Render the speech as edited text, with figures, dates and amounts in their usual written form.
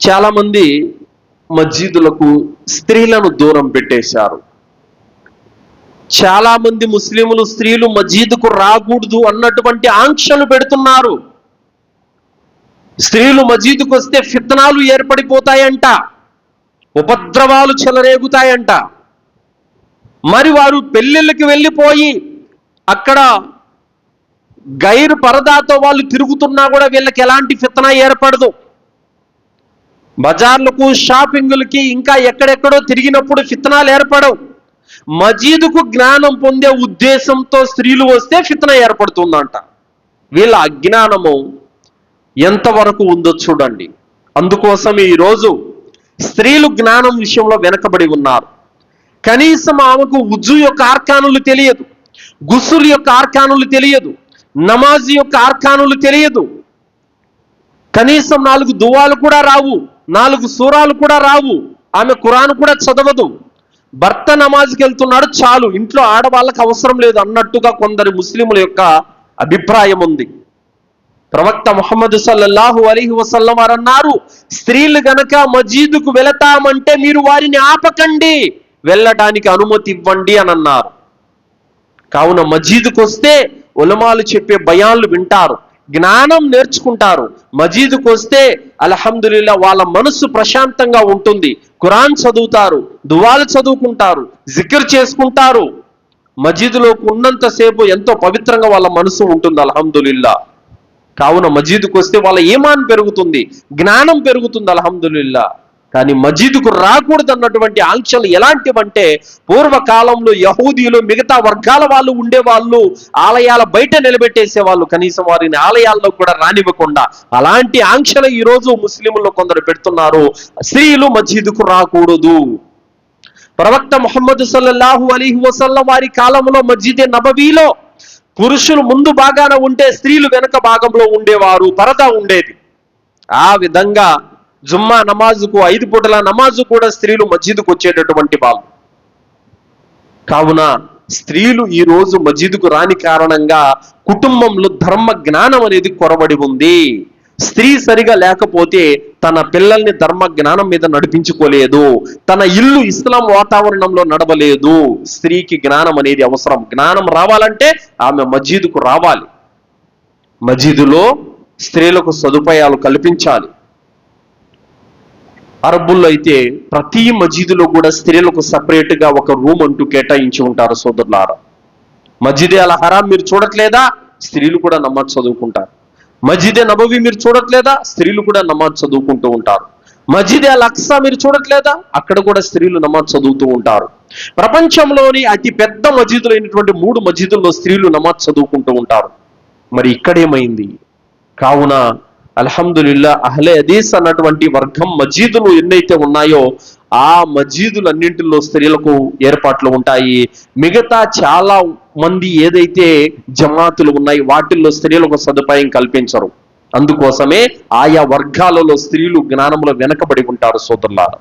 చాలా మంది మస్జిదులకు స్త్రీలను దూరం పెట్టేశారు. చాలా మంది ముస్లింలు స్త్రీలు మస్జిద్కు రాకూడదు అన్నటువంటి ఆంక్షలు పెడుతున్నారు. స్త్రీలు మస్జిద్కు వస్తే ఫిత్నాలు ఏర్పడిపోతాయంట, ఉపద్రవాలు చెలరేగుతాయంట. మరి వారు పెళ్ళిళ్ళకి వెళ్ళిపోయి అక్కడ గైరు పరదాతో వాళ్ళు తిరుగుతున్నా కూడా వీళ్ళకి ఎలాంటి ఫిత్నా ఏర్పడదు. బజార్లకు షాపింగులకి ఇంకా ఎక్కడెక్కడో తిరిగినప్పుడు ఫిత్నాలు ఏర్పడవు. మజీదుకు జ్ఞానం పొందే ఉద్దేశంతో స్త్రీలు వస్తే ఫిత్న ఏర్పడుతుందంట. వీళ్ళ అజ్ఞానము ఎంతవరకు ఉందో చూడండి. అందుకోసం ఈరోజు స్త్రీలు జ్ఞానం విషయంలో వెనకబడి ఉన్నారు. కనీసం ఆమెకు ఉజు యొక్క ఆర్కానులు తెలియదు, గుస్సుల్ యొక్క ఆర్కానులు తెలియదు, నమాజ్ యొక్క ఆర్కానులు తెలియదు, కనీసం 4 దువాలు కూడా రావు, 4 సూరాలు కూడా రావు, ఆమె ఖురాన్ కూడా చదవదు. భర్త నమాజ్కి వెళ్తున్నాడు చాలు, ఇంట్లో ఆడవాళ్ళకి అవసరం లేదు అన్నట్టుగా కొందరు ముస్లింల యొక్క అభిప్రాయం ఉంది. ప్రవక్త ముహమ్మద్ సల్లల్లాహు అలైహి వసల్లం వారు అన్నారు, స్త్రీలు గనక మజీదుకు వెళతామంటే మీరు వారిని ఆపకండి, వెళ్ళడానికి అనుమతి ఇవ్వండి అని అన్నారు. కావున మజీదుకు వస్తే ఉలమాలు చెప్పే బయాన్లు వింటారు, జ్ఞానం నేర్చుకుంటారు. మజీదుకు వస్తే అల్హమ్దులిల్లా వాళ్ళ మనస్సు ప్రశాంతంగా ఉంటుంది. ఖురాన్ చదువుతారు, దువాలు చదువుకుంటారు, జిక్ర్ చేసుకుంటారు. మజీదులోకి ఉన్నంతసేపు ఎంతో పవిత్రంగా వాళ్ళ మనసు ఉంటుంది అల్హమ్దులిల్లా. కావున మజీదుకు వస్తే వాళ్ళ ఈమాన్ పెరుగుతుంది, జ్ఞానం పెరుగుతుంది అల్హమ్దులిల్లా. కానీ మజీదుకు రాకూడదు అన్నటువంటి ఆంక్షలు ఎలాంటివంటే, పూర్వకాలంలో యహూదీలు మిగతా వర్గాల వాళ్ళు ఉండేవాళ్ళు ఆలయాల బయట నిలబెట్టేసేవాళ్ళు, కనీసం వారిని ఆలయాల్లో కూడా రానివ్వకుండా. అలాంటి ఆంక్షలు ఈరోజు ముస్లింలు కొందరు పెడుతున్నారు. స్త్రీలు మజీదుకు రాకూడదు. ప్రవక్త ముహమ్మద్ సల్లల్లాహు అలైహి వసల్లం వారి కాలంలో మస్జిదే నబవీలో పురుషులు ముందు భాగాన ఉంటే స్త్రీలు వెనక భాగంలో ఉండేవారు, పరదా ఉండేది. ఆ విధంగా జుమ్మా నమాజుకు 5 పూటల నమాజు కూడా స్త్రీలు మస్జిద్కు వచ్చేటటువంటి వాళ్ళు. కావున స్త్రీలు ఈ రోజు మస్జిద్కు రాని కారణంగా కుటుంబంలో ధర్మ జ్ఞానం అనేది కొరబడి ఉంది. స్త్రీ సరిగా లేకపోతే తన పిల్లల్ని ధర్మ జ్ఞానం మీద నడిపించుకోలేదు, తన ఇల్లు ఇస్లాం వాతావరణంలో నడవలేదు. స్త్రీకి జ్ఞానం అనేది అవసరం. జ్ఞానం రావాలంటే ఆమె మస్జిద్కు రావాలి. మస్జిదులో స్త్రీలకు సదుపాయాలు కల్పించాలి. అరబ్బుల్లో అయితే ప్రతి మస్జిదులో కూడా స్త్రీలకు సపరేట్గా ఒక రూమ్ అంటూ కేటాయించి ఉంటారు. సోదరులారా, మస్జిదే అల్ హరాం మీరు చూడట్లేదా? స్త్రీలు కూడా నమాజ్ చదువుకుంటారు. మస్జిదే నబవి మీరు చూడట్లేదా? స్త్రీలు కూడా నమాజ్ చదువుకుంటూ ఉంటారు. మస్జిదే అల్ అక్సా మీరు చూడట్లేదా? అక్కడ కూడా స్త్రీలు నమాజ్ చదువుతూ ఉంటారు. ప్రపంచంలోని అతి పెద్ద మస్జిదులైనటువంటి 3 మస్జిదుల్లో స్త్రీలు నమాజ్ చదువుకుంటూ ఉంటారు. మరి ఇక్కడేమైంది? కావున అల్హమ్దులిల్లా అహ్లే హదీస్ అన్నటువంటి వర్గం మస్జిదులు ఎన్నైతే ఉన్నాయో ఆ మస్జిదులన్నింటిలో స్త్రీలకు ఏర్పాట్లు ఉంటాయి. మిగతా చాలా మంది ఏదైతే జమాతులు ఉన్నాయి వాటిల్లో స్త్రీలకు సదుపాయం కల్పించరు. అందుకోసమే ఆయా వర్గాలలో స్త్రీలు జ్ఞానంలో వెనకబడి ఉంటారు. సోదరులారా,